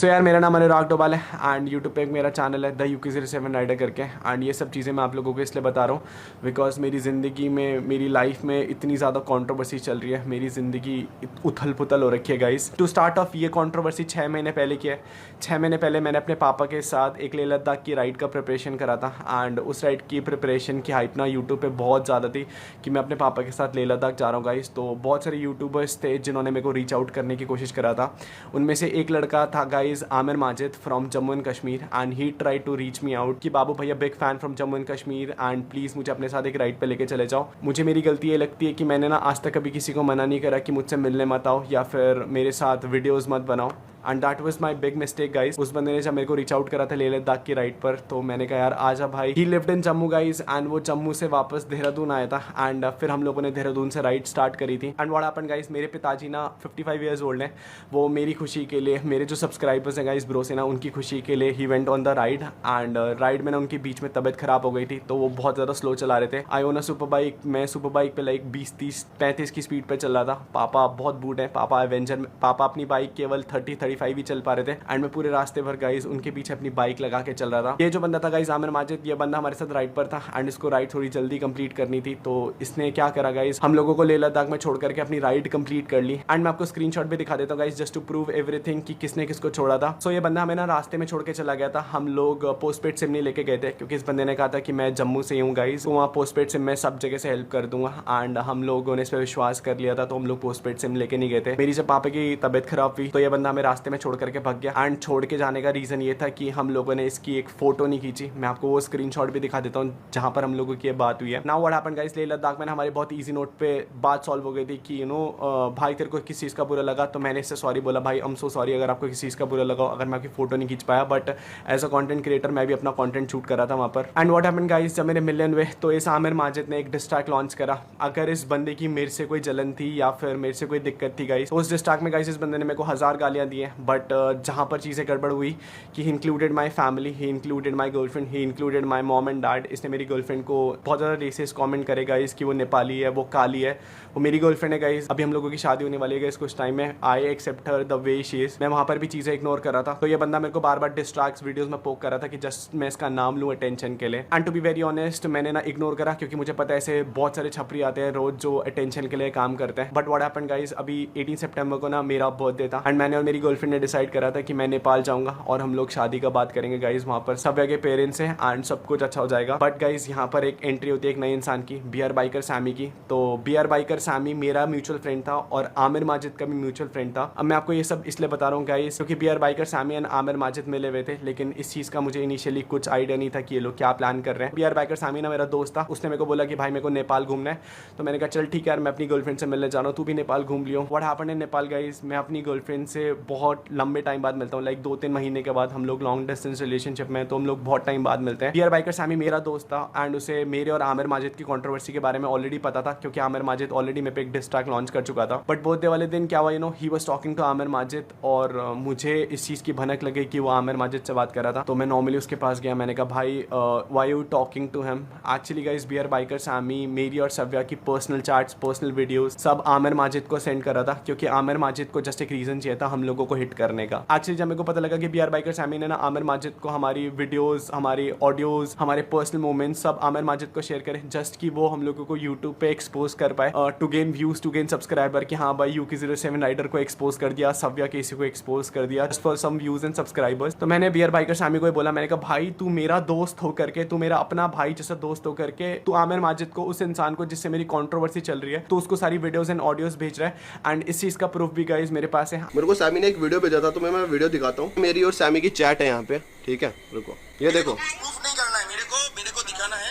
सो यार मेरा नाम अनुराग डोभाल है एंड यूट्यूब पे एक मेरा चैनल है द UK07 राइडर करके। एंड ये सब चीज़ें मैं आप लोगों को इसलिए बता रहा हूँ बिकॉज मेरी ज़िंदगी में, मेरी लाइफ में इतनी ज़्यादा कंट्रोवर्सी चल रही है, मेरी ज़िंदगी उथल पुथल हो रखी है गाइस। टू स्टार्ट ऑफ, ये कंट्रोवर्सी 6 महीने पहले की है। 6 महीने पहले मैंने अपने पापा के साथ एक लेह लद्दाख की राइड का प्रिपरेशन करा था एंड उस राइड की प्रिपरेशन की हाइप ना यूट्यूब पे बहुत ज़्यादा थी कि मैं अपने पापा के साथ लेह लद्दाख जा रहा हूँ गाइस। तो बहुत सारे यूट्यूबर्स थे जिन्होंने मेरे को रीच आउट करने की कोशिश करा था। उनमें से एक लड़का था guys Aamir Majid from Jammu and Kashmir and he try to reach me out कि Babu Bhaiya big fan from Jammu and Kashmir and please मुझे अपने साथ एक राइड पे लेके चले जाओ। मुझे मेरी गलती ये लगती है कि मैंने ना आज तक कभी किसी को मना नहीं करा कि मुझसे मिलने मत आओ या फिर मेरे साथ वीडियोज़ मत बनाओ and that was my big mistake guys. उस बंदे ने जब मेरे को रीच आउट करा था लेह लद्दाख की राइड पर तो मैंने कहा यार आजा भाई। ही lived in Jammu guys and वो जम्मू से वापस देहरादून आया था एंड फिर हम लोगों ने देहरादून से राइड स्टार्ट करी थी। एंड व्हाट हैपेंड गाइस, मेरे पिताजी ना 55 ईयर्स ओल्ड हैं। वो मेरी खुशी के लिए, मेरे जो सब्सक्राइबर्स हैं गाइस ब्रो से ना, उनकी खुशी के लिए he went on the ride and ride में ना उनके बीच में तबियत खराब हो गई थी तो वो बहुत ज़्यादा स्लो चला रहे थे। आई ओन अ सुपर बाइक, मैं सुपर बाइक पे लाइक 20, 30, 35 की स्पीड पे चल रहा था। पापा बहुत बूढ़े हैं, पापा एवेंजर, पापा अपनी बाइक केवल 30-35 ही चल पा रहे थे एंड मैं पूरे रास्ते भर गाइस उनके पीछे अपनी बाइक लगा के चल रहा था। ये जो बंदा था गाइस आमिर माजिद, ये बंदा हमारे साथ राइड पर था एंड इसको राइड थोड़ी जल्दी कंप्लीट करनी थी तो इसने क्या करा गाइस, हम लोगों को लेह लद्दाख में छोड़ करके अपनी राइड कंप्लीट कर ली। एंड मैं आपको स्क्रीनशॉट भी दिखा देता हूँ guys just to prove everything कि किसने किसको छोड़ा था। सो ये बंदा हमें ना रास्ते में छोड़ के चला गया था। हम लोग पोस्ट पेड सिम नहीं लेके गए थे क्योंकि इस बंदे ने कहा था कि मैं जम्मू से हूँ गाइस, तो वहाँ पोस्ट पेड सिम मैं सब जगह से हेल्प कर दूंगा एंड हम लोगों ने इस पर विश्वास कर लिया था तो हम लोग पोस्ट पेड सिम लेके नहीं गए थे। मेरी जब पापा की तबियत खराब हुई तो ये बंदा हमें रास्ते में छोड़ करके भाग गया एंड छोड़ के जाने का रीज़न ये था कि हम लोगों ने इसकी एक फ़ोटो नहीं खींची। मैं आपको वो स्क्रीनशॉट भी दिखा देता हूँ जहाँ पर हम लोगों की ये बात हुई है। Now what happened guys, Leh Ladakh में हमारे बहुत इजी नोट पे बात सॉल्व हो गई थी कि भाई तेरे को किस चीज़ का बुरा लगा, तो मैंने इससे सॉरी बोला, भाई आई एम सो सॉरी अगर आपको किसी चीज़ का बुरा लगा अगर मैं आपकी फ़ोटो नहीं खींच पाया, but as a content creator मैं भी अपना कॉन्टेंट शूट कर रहा था वहाँ पर। एंड व्हाट हैपेंड गाइस, जब मेरे मिलियन हुए तो इस आमिर माजिद ने एक डिस्ट्रैक्ट लॉन्च करा। अगर इस बंदे की मेरे से कोई जलन थी या फिर मेरे से कोई दिक्कत थी गाइस, तो उस डिस्ट्रैक्ट में गाइस इस बंदे ने मेरे को 1000 गालियाँ दी हैं, बट जहाँ पर चीज़ें गड़बड़ हुई कि he included my family, he included my girlfriend, he included my mom and dad. इसने मेरी गर्लफ्रेंड को बहुत ज़्यादा रेसिस्ट कमेंट करे गाइस कि वो नेपाली है, वो काली है। वो मेरी गर्लफ्रेंड है गाइस, अभी हम लोगों की शादी होने वाली है गाइस कुछ टाइम में। I accept her the way she is. मैं वहाँ पर भी चीज़ें इग्नोर कर रहा था तो ये बंदा मेरे को बार बार डिस्ट्रैक्ट्स वीडियोस में पोक कर रहा था कि जस्ट मैं इसका नाम लूँ अटेंशन के लिए। And to be very honest मैंने ना इग्नोर करा क्योंकि मुझे पता है ऐसे बहुत सारे छपरी आते हैं रोज जो अटेंशन के लिए काम करते हैं। बट व्हाट हैपेंड गाइस, अभी 18 सितंबर को ना मेरा बर्थडे था एंड मैंने और मेरी गर्लफ्रेंड ने डिसाइड करा था कि मैं नेपाल जाऊँगा और हम लोग शादी का बात करेंगे गाइस। वहाँ पर सब के पेरेंट्स हैं एंड सब कुछ अच्छा हो जाएगा। बट गाइस यहाँ पर एक एंट्री होती है एक नए इंसान की, BR बाइकर सैमी की। तो BR बाइकर सैमी मेरा म्यूचुअल फ्रेंड था और आमिर माजिद का भी म्यूचुअल फ्रेंड था। अब मैं आपको ये सब इसलिए बता रहा हूँ गाइस क्योंकि BR biker Sammy and Aamir Majid मिले हुए थे, लेकिन इस चीज़ का मुझे इनिशियली कुछ आइडिया नहीं था कि ये लोग क्या प्लान कर रहे हैं। BR बाइकर सैमी ना मेरा दोस्त था, उसने मेरे को बोला कि भाई मेरे को नेपाल घूमना है, तो मैंने कहा चल ठीक है यार मैं अपनी गर्लफ्रेंड से मिलने जा रहा हूँ, तू भी नेपाल घूम लियो। What happened in Nepal guys, मैं अपनी गर्लफ्रेंड से बहुत लंबे टाइम बाद मिलता हूँ, लाइक 2-3 महीने के बाद। हम लोग लॉन्ग डिस्टेंस रिलेशनशिप में, तो हम लोग बहुत टाइम बाद मिलते हैं। BR बाइकर सैमी मेरा दोस्त था एंड उसे मेरे और आमिर माजिद की कंट्रोवर्सी के बारे में ऑलरेडी पता था क्योंकि आमिर माजिद ऑलरेडी मेरे पे एक डिस्ट्रैक्ट लॉन्च कर चुका था। बट बर्थडे वाले दिन क्या हुआ, he was talking to Aamir Majid और मुझे इस चीज़ की भनक लगी कि वो आमिर माजिद से बात कर रहा था। तो मैं नॉर्मली उसके पास गया, मैंने कहा भाई why you talking to him. Actually guys BR biker Sammy मेरी और सव्या की पर्सनल चैट्स, पर्सनल वीडियोस सब आमिर माजिद को सेंड कर रहा था क्योंकि आमिर माजिद को जस्ट एक रीज़न चाहिए था हम लोगों को हिट करने का। एक्चुअली जब मेरे को पता लगा कि BR बाइकर सैमी ने ना आमिर माजिद को हमारी वीडियोस, हमारी ऑडियोज, हमारे पर्सनल मोमेंट्स सब आमिर माजिद को शेयर करें जस्ट कि वो हम लोगों को यूट्यूब पे एक्सपोज कर पाए, to gain views, to gain subscriber, कि हाँ भाई UK07 राइडर को एक्सपोज कर दिया, सव्या केसी को एक्सपोज कर दिया just for some views and subscribers. तो मैंने BR बाइकर सैमी को बोला, मैंने कहा भाई तू मेरा दोस्त होकर के, तू मेरा अपना भाई जैसा दोस्त होकर के तू आमिर माजिद को, उस इंसान को जिससे मेरी कंट्रोवर्सी चल रही है, तो उसको सारी वीडियोस एंड ऑडियोज भेज रहा है एंड इस चीज का प्रूफ भी गाइस मेरे पास है। मेरे को सैमी ने एक वीडियो भेजा था तो मैं वीडियो दिखाता हूँ। मेरी और सैमी की चैट है यहाँ पे, ठीक है, रुको ये देखो। प्रूफ नहीं करना है मेरे को दिखाना है।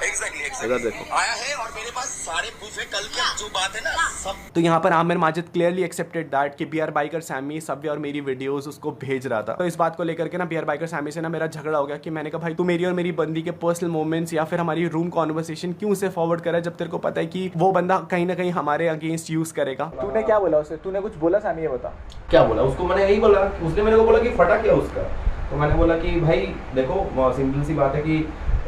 एग्जैक्टली इधर देखो आया है और मेरे पास सारे प्रूफ है। कल की जो बात है ना सब। तो यहाँ पर Aamir Majid clearly accepted that कि BR बाइकर सैमी सव्या और मेरी वीडियोस उसको भेज रहा था। तो इस बात को लेकर के ना BR बाइकर सैमी से ना मेरा झगड़ा हो गया कि मैंने कहा भाई तू मेरी और मेरी बंदी के पर्सनल मोमेंट्स या फिर हमारी रूम कॉन्वर्सेशन क्यों से फॉरवर्ड करा जब तेरे को पता है कि वो बंदा कहीं ना कहीं हमारे अगेंस्ट यूज करेगा। तूने क्या बोला उसे? तूने कुछ बोला सैमी, ये बता। क्या बोला उसको? मैंने यही बोला, उसने मेरे को बोला कि फटा क्या उसका। तो मैंने बोला कि भाई देखो सिंपल सी बात है कि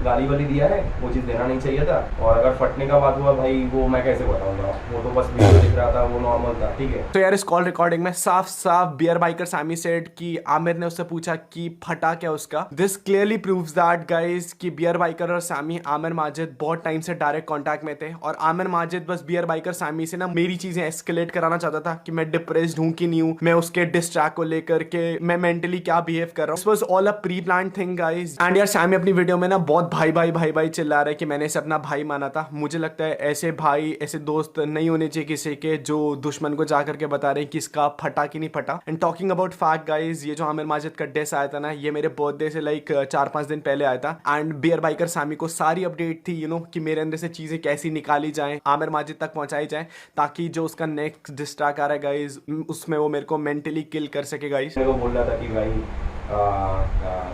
गाली वाली दिया है, वो चीज़ देना नहीं चाहिए था। और अगर फटने का बात हुआ भाई, वो मैं कैसे बताऊंगा, वो तो बस वीडियो दिख रहा था, वो नॉर्मल था, ठीक है। तो यार इस कॉल रिकॉर्डिंग में साफ साफ बियर बाइकर सैमी सेड कि आमिर ने उससे पूछा कि फटा क्या उसका। This clearly proves that guys कि बियर बाइकर और सैमी आमिर माजिद बहुत टाइम से डायरेक्ट कांटेक्ट में थे, और आमिर माजिद बस बियर बाइकर सैमी से ना मेरी चीजें एस्केलेट कराना चाहता था कि मैं डिप्रेस्ड हूं कि नहीं हूं, मैं उसके डिस्ट्रैक्ट को लेकर के मैं मेंटली क्या बिहेव कर रहा हूं। This was all a pre planned thing guys. And यार सैमी अपनी वीडियो में ना बहुत भाई भाई भाई भाई चिल्ला रहा है कि मैंने इसे अपना भाई माना था। मुझे लगता है ऐसे भाई ऐसे दोस्त नहीं होने चाहिए किसी के जो दुश्मन को जाकर के बता रहे हैं कि इसका फटा कि नहीं फटा। And talking about fact guys, ये जो आमिर माजिद का डिस आया था ना, ये मेरे बर्थडे से लाइक 4-5 दिन पहले आया था। एंड बियर बाइकर सैमी को सारी अपडेट थी कि मेरे अंदर से चीजें कैसी निकाली जाए, आमिर माजिद तक पहुंचाई जाए, ताकि जो उसका नेक्स्ट डिस्ट्रैक्ट आ रहा है गाइस उसमें वो मेरे को मेंटली किल कर सके गाइस। मेरे को बोल रहा था कि भाई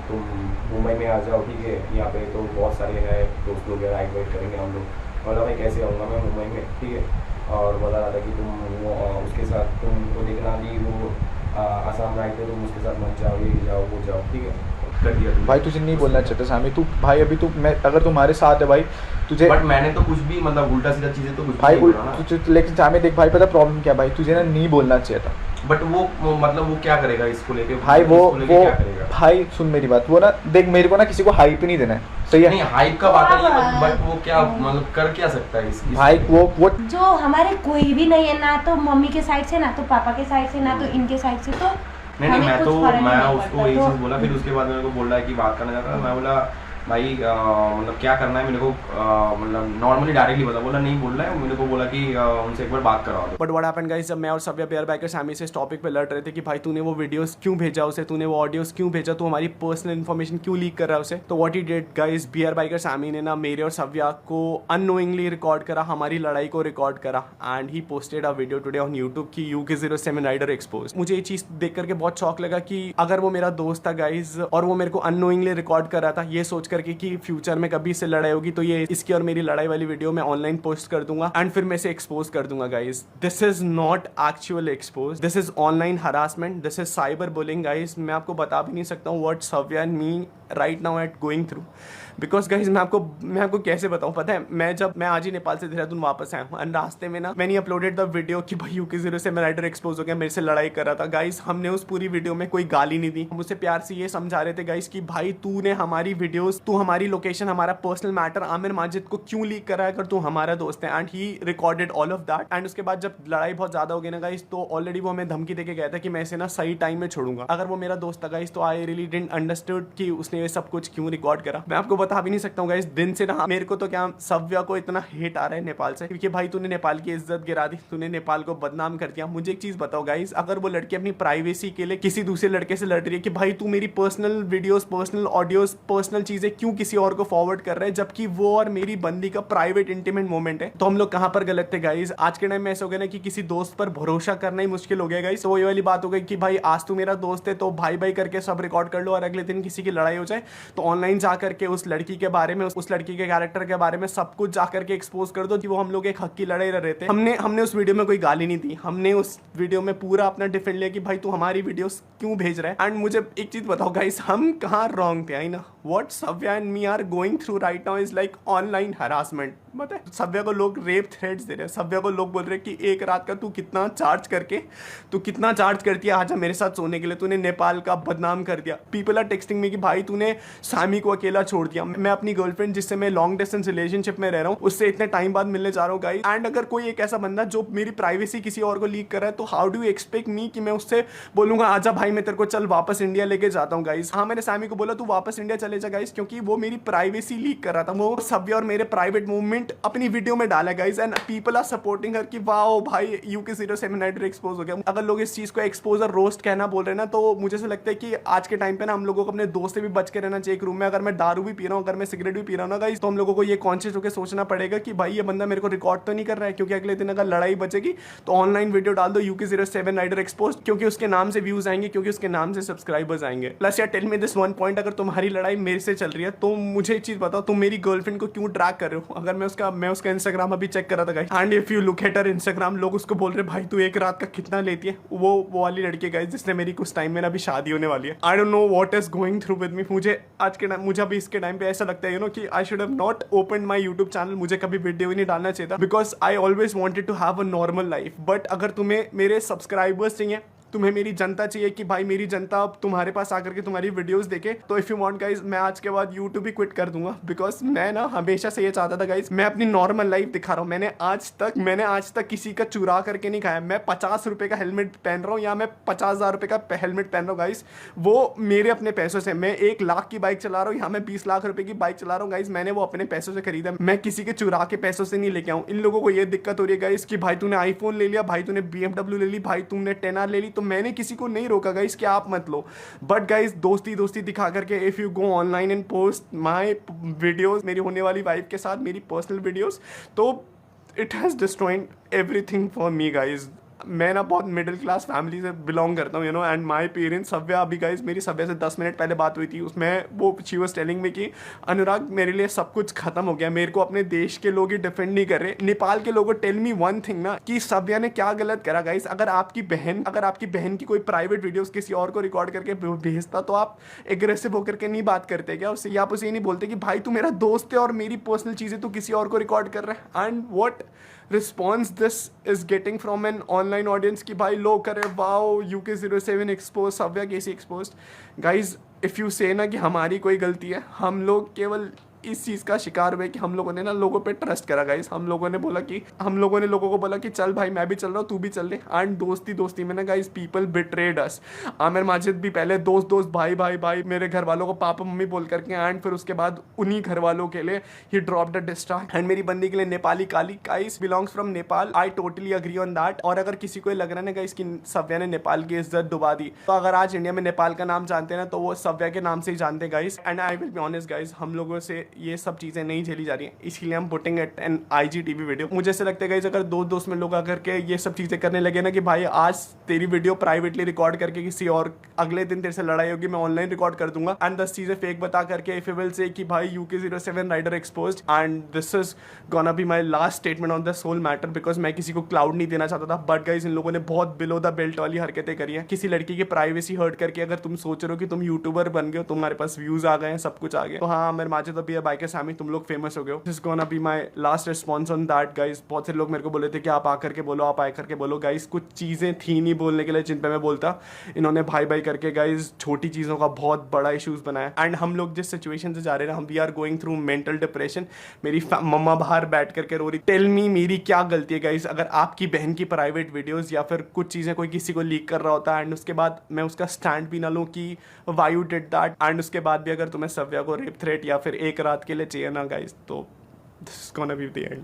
तुम मुंबई में आ जाओ, ठीक है, यहाँ पे तो बहुत सारे हैं दोस्त लोग, राइड वाइड करेंगे हम लोग। बोला भाई कैसे आऊँगा मैं मुंबई में, ठीक है। और बता रहा था कि तुम उसके साथ तुमको देखना कि वो आसाम राइड पे, तुम उसके साथ मत जाओ, ये जाओ वो जाओ, ठीक है। कर दिया भाई तुझे नहीं बोलना चाहता सामी, तू भाई अभी तू मैं अगर तुम्हारे साथ है भाई तुझे, बट मैंने तो कुछ भी मतलब उल्टा सीधा चीज़ें तो कुछ भाई नहीं बोला ना। लेकिन सामी देख भाई पता प्रॉब्लम क्या भाई, तुझे ना नहीं बोलना चाहिए था। बट वो मतलब वो क्या करेगा इसको लेके भाई वो क्या करेगा? भाई सुन मेरी बात, वो ना देख मेरे को ना किसी को हाइप ही नहीं देना है, सही है? नहीं हाइप का बात नहीं है, बट वो क्या मतलब कर क्या सकता है भाई वो जो हमारे कोई भी नहीं है ना, तो मम्मी के साइड से ना तो पापा के साइड से ना तो इनके साइड से, तो नहीं मैं कुछ तो फर्क मैं नहीं उसको पड़ता। यही तो चीज़ बोला, फिर उसके बाद मेरे को बोल रहा है कि बात करना चाहता है। मैं बोला भाई मतलब क्या करना है मेरे को, मतलब नॉर्मली डायरेक्टली बोला नहीं बोल रहा है, मेरे को बोला कि उनसे एक बार बात करवा दो। बट व्हाट हैपेंड गाइस, जब मैं और सव्या बियर बाइकर सैमी से इस टॉपिक पे लड़ रहे थे कि भाई तूने वो वीडियोस क्यों भेजा उसे, तूने वो ऑडियोस क्यों भेजा, तू हमारी पर्सनल इन्फॉर्मेशन क्यों लीक कर रहा है उसे, तो what he did guys, BR biker Sammy ने ना मेरे और सव्या को अननोइंगली रिकॉर्ड करा, हमारी लड़ाई को रिकॉर्ड करा, and he posted a video today on YouTube की UK07 राइडर एक्सपोज। मुझे ये चीज देख करके बहुत शॉक लगा कि अगर वो मेरा दोस्त था गाइस और वो मेरे को अननोइंगली रिकॉर्ड कर रहा था, ये सोच करके कि फ्यूचर में कभी इससे लड़ाई होगी तो ये इसकी और मेरी लड़ाई वाली वीडियो मैं ऑनलाइन पोस्ट कर दूंगा एंड फिर मैं इसे एक्सपोज कर दूंगा guys. This is not actual expose, this is online harassment, this is cyberbullying guys. मैं आपको बता भी नहीं सकता हूँ what Savya and me right now at going through, because guys मैं आपको कैसे बताऊँ, पता है मैं आज ही नेपाल से देहरादून वापस आया हूँ एंड रास्ते में ना मैंने अपलोडेड द वीडियो कि भाई UK07 राइडर एक्सपोज हो गया, मेरे से लड़ाई कर रहा था। गाइज हमने उस पूरी वीडियो में कोई गाली नहीं दी, हम उससे प्यार से ये समझा रहे थे गाइज कि भाई तूने हमारी वीडियोस, तू हमारी लोकेशन, हमारा पर्सनल मैटर आमिर माजिद को क्यों लीक कर रहा है अगर तू हमारा दोस्त है, and he recorded all of that. And उसके बाद जब लड़ाई बहुत ज्यादा हो गई ना गाइज, तो ऑलरेडी वो हमें धमकी देके गया था कि मैं इसे ना सही टाइम में छोड़ूंगा। अगर वो मेरा दोस्त था गाइज तो आई रियली डिडंट अंडरस्टूड कि उसने ये सब कुछ क्यों रिकॉर्ड करा। मैं आपको बता भी नहीं सकता हूँ गाइज, दिन से ना मेरे को तो क्या सव्या को इतना हेट आ रहा है नेपाल से, क्योंकि भाई तूने नेपाल की इज्जत गिरा दी, तूने नेपाल को बदनाम कर दिया। मुझे एक चीज बताओ गाइज, अगर वो लड़की अपनी प्राइवेसी के लिए किसी दूसरे लड़के से लड़ रही है कि भाई तू मेरी personal videos, personal audios, personal चीजें क्यों किसी और को फॉरवर्ड कर रहा है, जबकि वो और मेरी बंदी का प्राइवेट इंटीमेट मोमेंट है, तो हम लोग कहां पर गलत थे गाइज। आज के टाइम में ऐसा हो गया ना कि किसी दोस्त पर भरोसा करना ही मुश्किल हो गया गाइज। तो ये वाली बात हो गई कि भाई आज तू मेरा दोस्त है तो भाई भाई करके सब रिकॉर्ड कर लो, और अगले दिन किसी की लड़ाई हो जाए तो ऑनलाइन जा करके उस लड़की के बारे में, उस लड़की के कैरेक्टर के बारे में सब कुछ जाकर के एक्सपोज कर दो कि वो हम लोग एक हक की लड़ाई लड़ रहे थे। हमने उस वीडियो में कोई गाली नहीं दी, हमने उस वीडियो में पूरा अपना डिफेंड लिया कि भाई तू हमारी वीडियोस क्यों भेज रहा है। एंड मुझे एक चीज बताओ गाइस, हम कहाँ रॉन्ग थे, आई ना what Savya and me are going through right now is like online harassment. मतलब सव्या को लोग रेप थ्रेट्स दे रहे हैं, सव्या को लोग बोल रहे हैं कि एक रात का तू कितना चार्ज करती है आजा मेरे साथ सोने के लिए, तूने नेपाल का बदनाम कर दिया। पीपल आर टेक्सटिंग मी कि भाई तूने सैमी को अकेला छोड़ दिया। मैं अपनी गर्लफ्रेंड जिससे मैं लॉन्ग डिस्टेंस रिलेशनशिप में रह रहा हूँ उससे इतने टाइम बाद मिलने जा रहा हूँ गाइस। एंड अगर कोई एक ऐसा बंदा जो मेरी प्राइवेसी किसी और को लीक कर रहा है, तो how do you expect me कि मैं उससे बोलूंगा आजा भाई मैं तेरे को चल वापस इंडिया लेके जाता हूँ गाइस। हाँ मैंने सैमी को बोला तू वापस इंडिया चले जा गाइस, क्योंकि वो मेरी प्राइवेसी लीक कर रहा था, वो सव्या और मेरे प्राइवेट मूवमेंट अपनी वीडियो में डाला guys, and people are supporting her कि वाओ भाई UK07 राइडर एक्सपोज हो गया। अगर लोग इस चीज को एक्सपोज और रोस्ट कहना बोल रहे हैं ना, तो मुझे से लगता है कि आज के टाइम पे ना हम लोगों को अपने दोस्त से भी बच के रहना चाहिए। एक रूम में अगर मैं दारू भी पी रहा हूँ, अगर मैं सिगरेट भी पी रहा हूँ ना गाइस, तो हम लोगों को ये कॉन्शियस होकर सोचना पड़ेगा कि भाई ये बंदा मेरे को रिकॉर्ड तो नहीं कर रहा है, क्योंकि अगले दिन अगर लड़ाई बचेगी तो ऑनलाइन वीडियो डाल दो UK07 राइडर एक्सपोज, क्योंकि उसके नाम से व्यूज आएंगे, क्योंकि उसके नाम से सब्सक्राइबर्स आएंगे। प्लस यार tell me this one point, अगर तुम्हारी लड़ाई मेरे से चल रही है तो मुझे एक चीज बताओ, तुम मेरी गर्लफ्रेंड को क्यों ट्रैक कर रहे हो? अगर मैं मैं उसका इंस्टाग्राम अभी चेक कर रहा था guys, and if you look at her Instagram, लोग उसको बोल रहे भाई तू एक रात का कितना लेती है। वो वाली लड़की गाइस जिसने मेरी कुछ टाइम में ना अभी शादी होने वाली है। I don't know what is going through with me. मुझे आज के मुझे अभी इसके टाइम पे ऐसा लगता है कि I should have not open my YouTube channel. मुझे कभी वीडियो ही नहीं डालना चाहिए था, because I always wanted to have a normal life. But अगर तुम्हें मेरे सब्सक्राइबर्स चाहिए, तुम्हें मेरी जनता चाहिए कि भाई मेरी जनता अब तुम्हारे पास आकर के तुम्हारी वीडियोस देखे, तो इफ यू वांट गाइस, मैं आज के बाद यूट्यूब ही क्विट कर दूंगा। बिकॉज मैं ना हमेशा से ये चाहता था गाइस, मैं अपनी नॉर्मल लाइफ दिखा रहा हूँ। मैंने आज तक किसी का चुरा करके नहीं खाया। मैं 50 रुपए का हेलमेट पहन रहा हूँ या मैं 50,000 रुपए का हेलमेट पहन रहा हूँ गाइस, वो मेरे अपने पैसों से। मैं 1 लाख की बाइक चला रहा हूँ या मैं 20 लाख रुपए की बाइक चला रहा हूँ गाइस, मैंने वो अपने पैसों से खरीदा। मैं किसी के चुरा के पैसों से नहीं लेके आऊँ। इन लोगों को ये दिक्कत हो रही है गाइस कि भाई तूने आईफोन ले लिया, भाई तूने BMW ले ली, भाई तुमने 10R ले ली, तो मैंने किसी को नहीं रोका गाइस कि आप मत लो। बट गाइस दोस्ती दिखा करके if you go online and post my videos, मेरी होने वाली वाइफ के साथ मेरी पर्सनल वीडियोस, तो it has destroyed everything for me guys. मैं ना बहुत मिडिल क्लास फैमिली से बिलोंग करता हूँ एंड माय पेरेंट्स। सव्या अभी गाइस मेरी सव्या से 10 मिनट पहले बात हुई थी, उसमें वो शी वाज टेलिंग मी कि अनुराग मेरे लिए सब कुछ खत्म हो गया, मेरे को अपने देश के लोग ही डिफेंड नहीं कर रहे। नेपाल के लोगों टेल मी वन थिंग ना कि सव्या ने क्या गलत करा गाइस। अगर आपकी बहन की कोई प्राइवेट वीडियोस किसी और को रिकॉर्ड करके भेजता, तो आप एग्रेसिव होकर के नहीं बात करते क्या उससे, या आप उसे नहीं बोलते कि भाई तू मेरा दोस्त है और मेरी पर्सनल चीजें तू किसी और को रिकॉर्ड कर रहा है। And what response this is getting from an online audience कि भाई लोग करे वाओ UK07 एक्सपोज, सव्या कैसी एक्सपोज। गाइज इफ यू से ना कि हमारी कोई गलती है, हम लोग केवल इस चीज़ का शिकार हुए कि हम लोगों ने ना लोगों पे ट्रस्ट करा गाइस। हम लोगों ने लोगों को बोला कि चल भाई मैं भी चल रहा हूँ, तू भी चल रहे। एंड दोस्ती में ना गाइस पीपल बिट्रेड अस। आमिर माजिद भी पहले दोस्त भाई मेरे घर वालों को पापा मम्मी बोल करके, एंड फिर उसके बाद उन्हीं घर वालों के लिए he dropped a distract. And मेरी बंदी के लिए नेपाली काली guys belongs from Nepal. I totally agree on that. और अगर किसी को लग रहा है ना गाइस कि सव्या ने नेपाल की इज्जत डुबा दी, तो अगर आज इंडिया में नेपाल का नाम जानते हैं ना, तो वो सव्या के नाम से ही जानते guys. And I will be honest guys, हम लोगों से ये सब चीज़ें नहीं झेली जा रही हैं, इसलिए हम putting it an IGTV video. मुझे ऐसा लगता है गाइस, अगर दोस्त में लोग आकर के ये सब चीज़ें करने लगे ना कि भाई आज तेरी वीडियो प्राइवेटली रिकॉर्ड करके किसी और, अगले दिन तेरे से लड़ाई होगी मैं ऑनलाइन रिकॉर्ड कर दूंगा, एंड 10 चीज़ें फेक बता करके इफ यू विल से कि भाई UK07 rider exposed, and this is gonna be my last statement on this whole matter, because मैं किसी को क्लाउड नहीं देना चाहता था। बट गाइस इन लोगों ने बहुत बिलो द बेल्ट वाली हरकतें करी हैं, किसी लड़की की प्राइवेसी हर्ट करके। अगर तुम सोच रहे हो कि तुम यूट्यूबर बन गए हो, तुम्हारे पास व्यूज आ गए हैं, सब कुछ आ गया, तो हाँ आमिर माजिद अभी बाइक के सामने तुम लोग फेमस हो गए हो। This is gonna be my last response on that guys. बहुत से लोग मेरे को बोले थे कि आप आकर के बोलो गाइस। कुछ चीज़ें थी नहीं बोलने के लिए जिन पे मैं बोलता, इन्होंने भाई करके गाइस छोटी चीज़ों का बहुत बड़ा इश्यूज बनाया। एंड हम लोग जिस सिचुएशन से जा रहे हैं, हम we are going through mental depression. मेरी मम्मा बाहर बैठ करके रो रही। टेल मी मेरी क्या गलती है गाइस? अगर आपकी बहन की प्राइवेट वीडियोस या फिर कुछ चीज़ें कोई किसी को लीक कर रहा होता है एंड उसके बाद मैं उसका स्टैंड भी ना लूँ कि why you did that, and उसके बाद भी अगर तुम्हें सव्या को रेप थ्रेट या फिर एक रात के लिए चाहिए ना गाइस, तो this is gonna be the end.